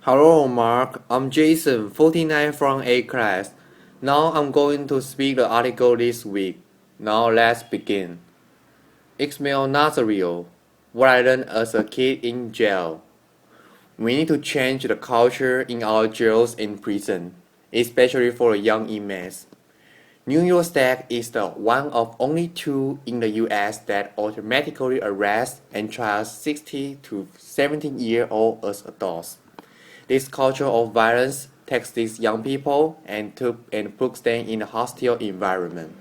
Hello Mark, I'm Jason, 49 from A class. Now I'm going to speak the article this week. Now let's begin. Ismail Nazario, what I learned as a kid in jail. We need to change the culture in our jails and prison, especially for young inmates. New York State is the one of only two in the US that automatically arrests and trials 60 to 17-year-olds as adults. This culture of violence takes these young people and puts them in a hostile environment.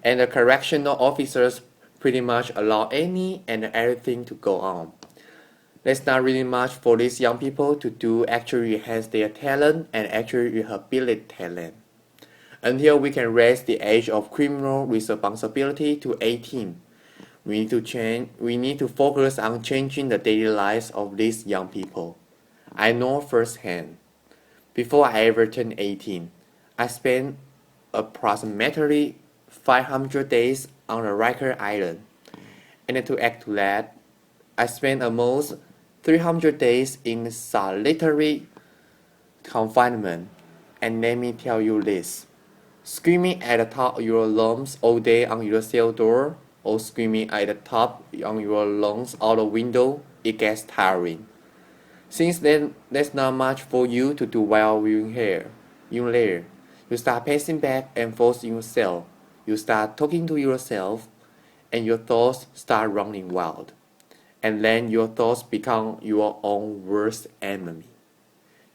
And the correctional officers pretty much allow any and everything to go on. There's not really much for these young people to do actually enhance their talent and actually rehabilitate talent. Until we can raise the age of criminal responsibility to 18, we need to focus on changing the daily lives of these young people. I know firsthand. Before I ever turned 18, I spent approximately 500 days on a Riker Island. And to add to that, I spent almost 300 days in solitary confinement. And let me tell you this. Screaming at the top of your lungs all day on your cell door, or screaming at the top on your lungs out the window, it gets tiring. Since then, there's not much for you to do while you're here. You start pacing back and forth in yourself. You start talking to yourself, and your thoughts start running wild. And then your thoughts become your own worst enemy.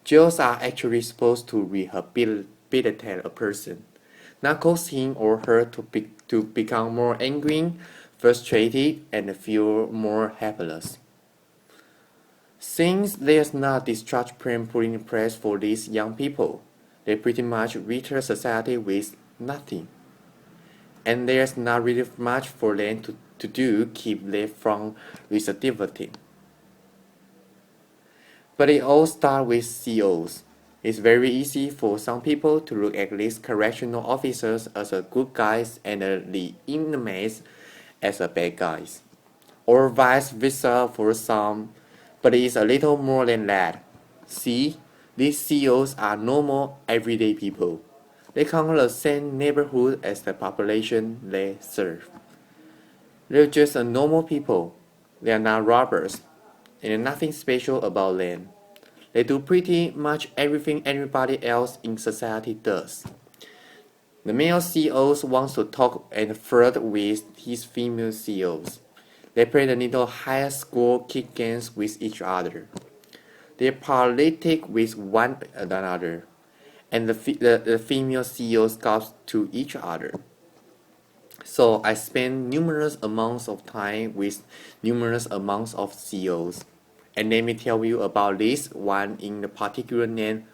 Jails are actually supposed to rehabilitate a person, not cause him or her to become more angry, frustrated, and feel more helpless. Since there's not this discharge plan put in place for these young people, they pretty much return society with nothing. And there's not really much for them to do keep them from recidivism. But it all starts with COs. It's very easy for some people to look at these correctional officers as a good guys and the inmates as a bad guys. Or vice versa for some, but it is a little more than that. See, these CEOs are normal, everyday people. They come from the same neighborhood as the population they serve. They're just a normal people. They are not robbers, and there's nothing special about them. They do pretty much everything everybody else in society does. The male CEOs wants to talk and flirt with his female CEOs. They play the little higher score kick games with each other. They politic with one another, and the female CEOs goes to each other. So I spend numerous amounts of time with numerous amounts of CEOs. And let me tell you about this one in particular named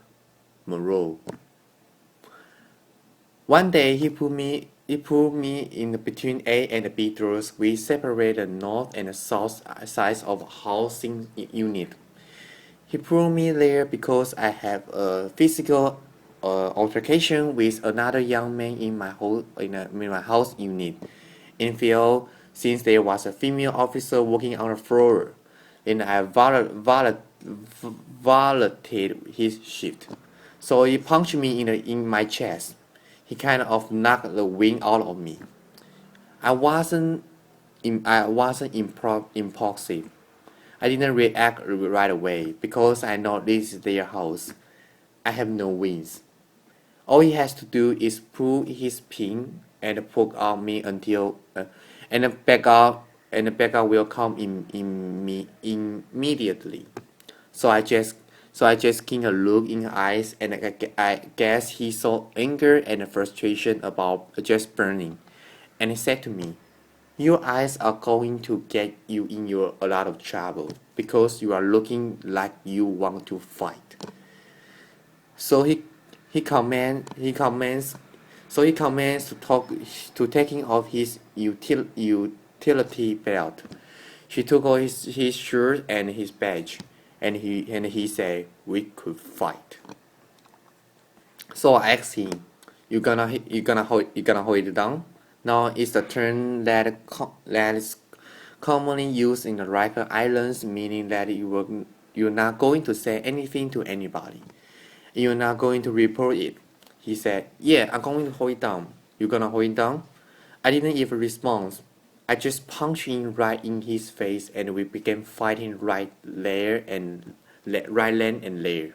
Moreau. One day he put me in between A and B doors. We separate the north and the south sides of a housing unit. He put me there because I have a physical altercation with another young man in my house unit. In fact, since there was a female officer working on the floor, then I violated his shift. So he punched me in my chest. He kind of knocked the wind out of me. I wasn't impulsive. I didn't react right away because I know this is their house. I have no wings. All he has to do is pull his pin and poke on me until and the backup will come in me immediately. So I just kind of look in his eyes, and I guess he saw anger and frustration about just burning. And he said to me, "Your eyes are going to get you in a lot of trouble because you are looking like you want to fight." So he comments to taking off his utility belt. He took off his shirt and his badge, and he said we could fight. So I asked him, "You gonna hold it down?" Now it's the term that is commonly used in the Riker Islands, meaning that you're not going to say anything to anybody. You're not going to report it. He said, yeah, I'm going to hold it down. You gonna hold it down? I didn't even respond. I just punched him right in his face and we began fighting right there and right then and there.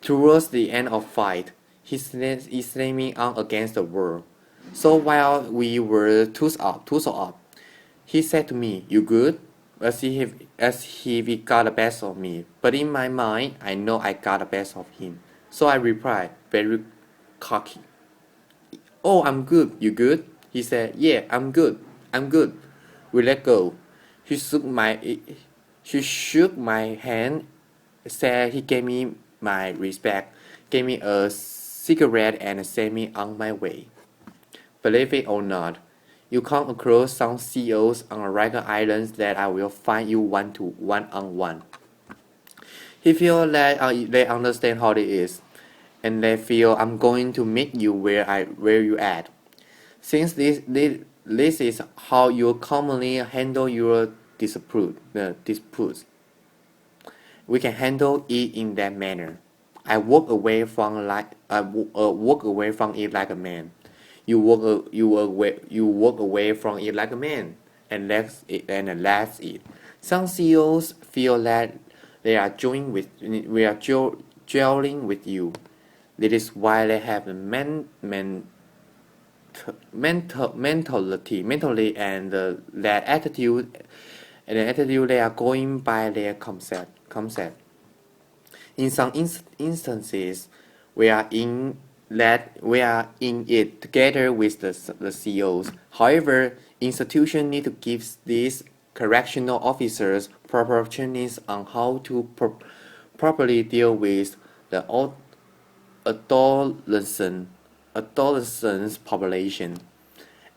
Towards the end of fight, he slammed me on against the wall. So while we were tossed up, he said to me, "You good?" As if he got the best of me. But in my mind, I know I got the best of him. So I replied, very cocky, "Oh, I'm good. You good?" He said, "Yeah, I'm good. I'm good." We let go. He shook my he shook my hand, said he gave me my respect, gave me a cigarette and sent me on my way. Believe it or not, you come across some CEOs on Riker Islands that I will find you one-on-one. He feels that they understand how it is, and they feel I'm going to meet you where you at. Since this is how you commonly handle your disputes, we can handle it in that manner. I walk away from it like a man. You walk away from it like a man, and that's it. Some CEOs feel that they are gelling with you. That is why they have a mentally and that attitude they are going by their concept. In some instances, we are in it together with the CEOs. However, institutions need to give these correctional officers proper trainings on how to properly deal with the adolescent population.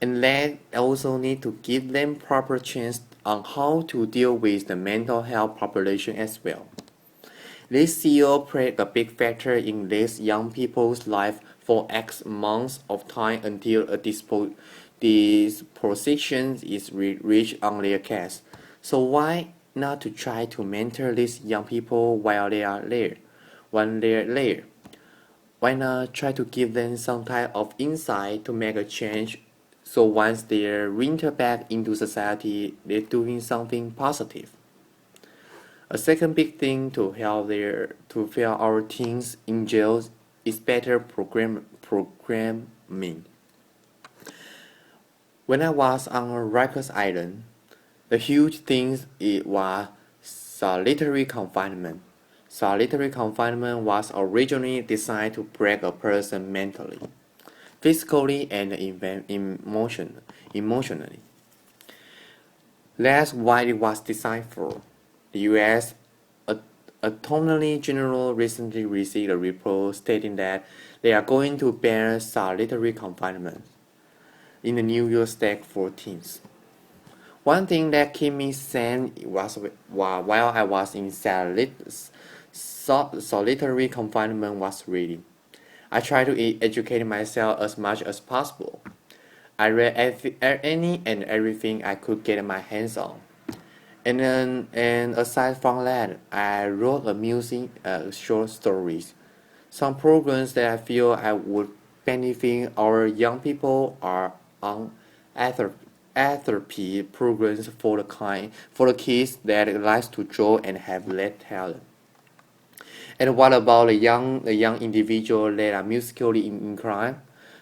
And they also need to give them proper training on how to deal with the mental health population as well. This CEO played a big factor in these young people's life for X months of time until a disposition is reached on their case. So why not to try to mentor these young people while they are there? When they're there, why not try to give them some type of insight to make a change so once they're reintered back into society, they're doing something positive? A second big thing to help our teens in jails is better programming. When I was on Rikers Island, the huge thing was solitary confinement. Solitary confinement was originally designed to break a person mentally, physically, and emotionally. That's what it was designed for. The U.S. Attorney General recently received a report stating that they are going to ban solitary confinement in the New York State for teens. One thing that kept me sane was while I was in solitary confinement was reading. I tried to educate myself as much as possible. I read any and everything I could get my hands on. And aside from that, I wrote amusing short stories. Some programs that I feel I would benefit our young people are on therapy programs for the kids that likes to draw and have less talent. And what about the young individual that are musically inclined?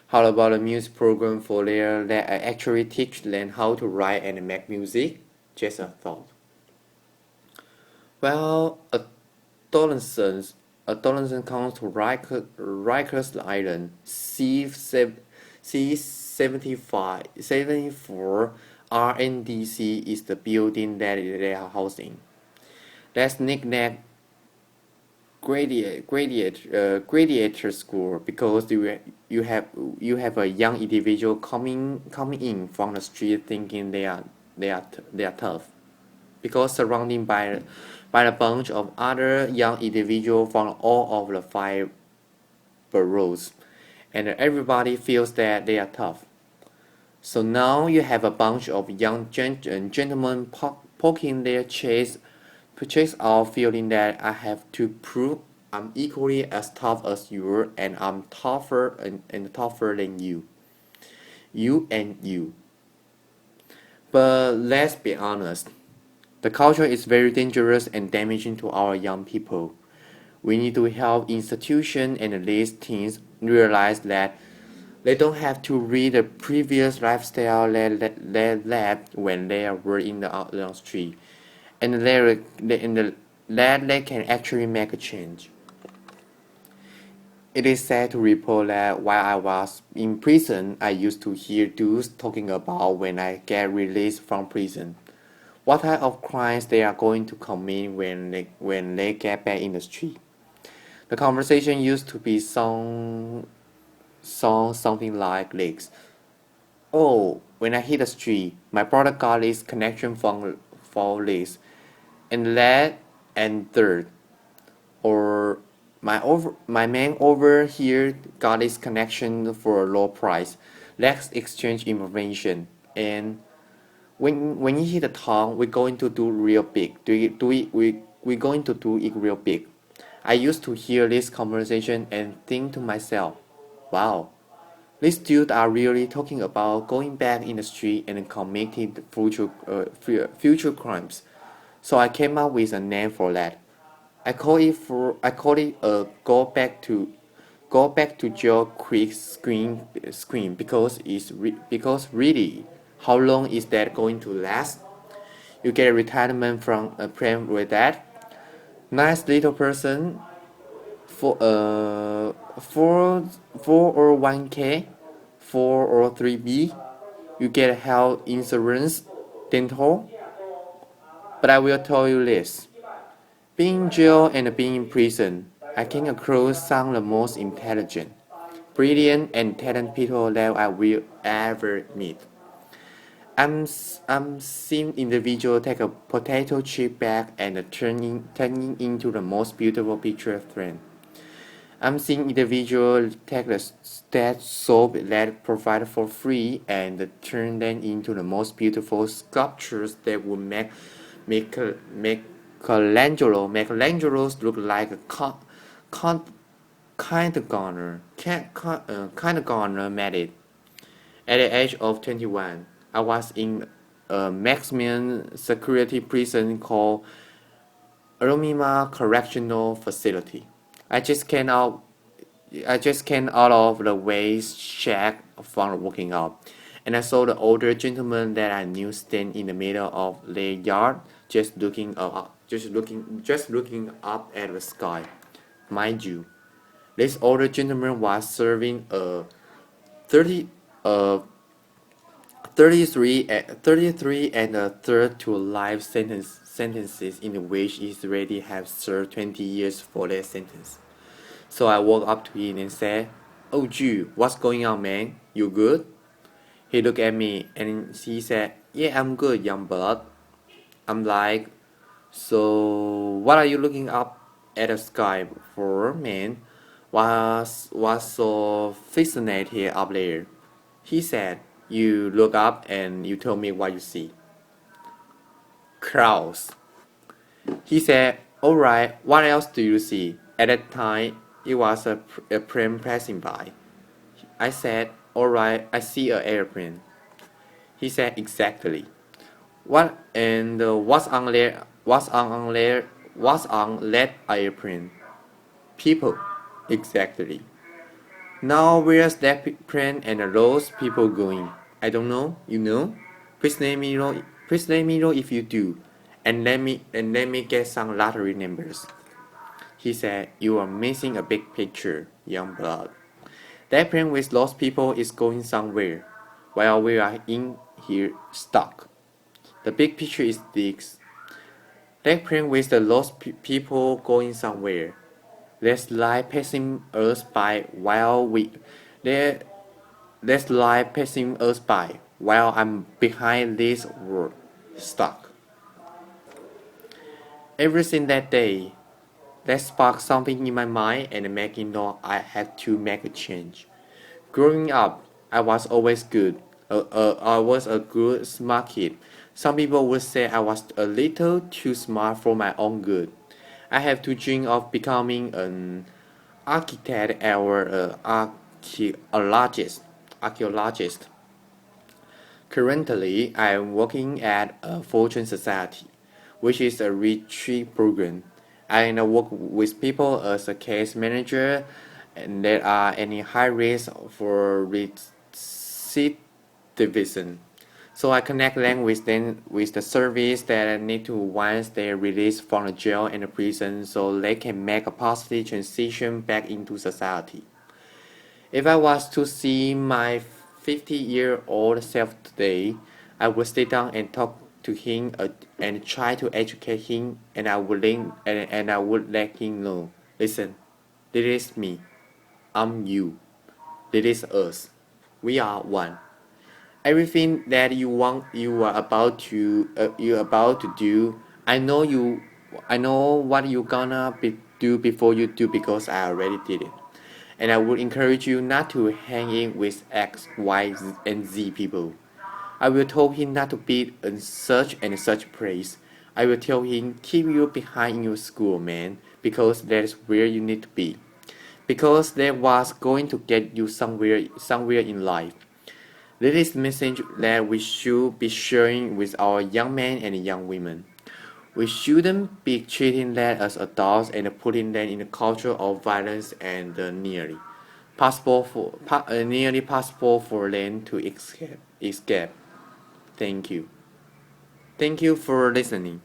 How about a music program for them that actually teach them how to write and make music? Jason thought. Well, adolescents comes to Rikers Island. C74 RNDC is the building that they are housing. That's nicknamed Gladiator School because you have a young individual coming in from the street thinking they are tough, because surrounded by a bunch of other young individuals from all of the 5 boroughs, and everybody feels that they are tough. So now you have a bunch of young gentlemen poking their chests purchase out feeling that I have to prove I'm equally as tough as you and I'm tougher and tougher than you. You and you. But let's be honest. The culture is very dangerous and damaging to our young people. We need to help institutions and these teens realize that they don't have to read the previous lifestyle they led when they were in the street, and that they can actually make a change. It is sad to report that while I was in prison, I used to hear dudes talking about when I get released from prison. What type of crimes they are going to commit when they get back in the street. The conversation used to be something like this. Oh, when I hit the street, my brother got this connection for this, and that and third. Or my man over here got this connection for a low price. Let's exchange information. And when you hit the town, we're going to do real big. We're going to do it real big. I used to hear this conversation and think to myself, wow, these dudes are really talking about going back in the street and committing future crimes. So I came up with a name for that. I call it a go back to jail quick screen because really, how long is that going to last? You get a retirement from a plan with that. Nice little person for 401k, 403b. You get health insurance, dental. But I will tell you this. Being in jail and being in prison, I came across some of the most intelligent, brilliant, and talented people that I will ever meet. I'm seeing individuals take a potato chip bag and turning into the most beautiful picture frame. I'm seeing individuals take that soap that provided for free and turn them into the most beautiful sculptures that would make Michelangelo's look like a con, kindergartner made it. At the age of 21, I was in a maximum security prison called Aromima Correctional Facility. I just came out I just came out of the waste shack from working out, and I saw the older gentleman that I knew stand in the middle of the yard, just looking up at the sky. Mind you, this older gentleman was serving a 30, uh, 33 and a third to life sentences in which he already have served 20 years for that sentence. So I walked up to him and said, "Oh, Jew, what's going on, man? You good?" He looked at me and he said, "Yeah, I'm good, young blood." I'm like, "So, what are you looking up at the sky for, man? What's so fascinating up there?" He said, "You look up and you tell me what you see." Clouds. He said, "Alright, what else do you see?" At that time, it was a plane passing by. I said, "Alright, I see an airplane." He said, "Exactly. What's on there? What's on that airplane?" "People." "Exactly. Now where's that plane and those people going?" "I don't know. You know? Please let me know. Please let me know if you do, and let me get some lottery numbers." He said, "You are missing a big picture, young blood. That plane with lost people is going somewhere, while we are in here stuck. The big picture is this. That plane with the lost people going somewhere. There's light passing us by while we there there's light passing us by while I'm behind this world, stuck." Ever since that day, that sparked something in my mind and made me know I had to make a change. Growing up, I was always good. I was a good, smart kid. Some people would say I was a little too smart for my own good. I have to dream of becoming an architect or an archaeologist. Currently, I am working at a Fortune Society, which is a retreat program. I work with people as a case manager, and there are any high risk for recidivism. So I connect them with the service that I need to once they release from the jail and the prison so they can make a positive transition back into society. If I was to see my 50-year-old self today, I would sit down and talk to him and try to educate him, and I would let him know, listen, this is me, I'm you, this is us, we are one. Everything that you're about to do, I know what you're gonna do before you do because I already did it. And I would encourage you not to hang in with X, Y, and Z people. I will tell him not to be in such and such place. I will tell him keep you behind in your school, man, because that's where you need to be. Because that was going to get you somewhere in life. This is the message that we should be sharing with our young men and young women. We shouldn't be treating them as adults and putting them in a culture of violence and nearly possible for them to escape. Thank you. Thank you for listening.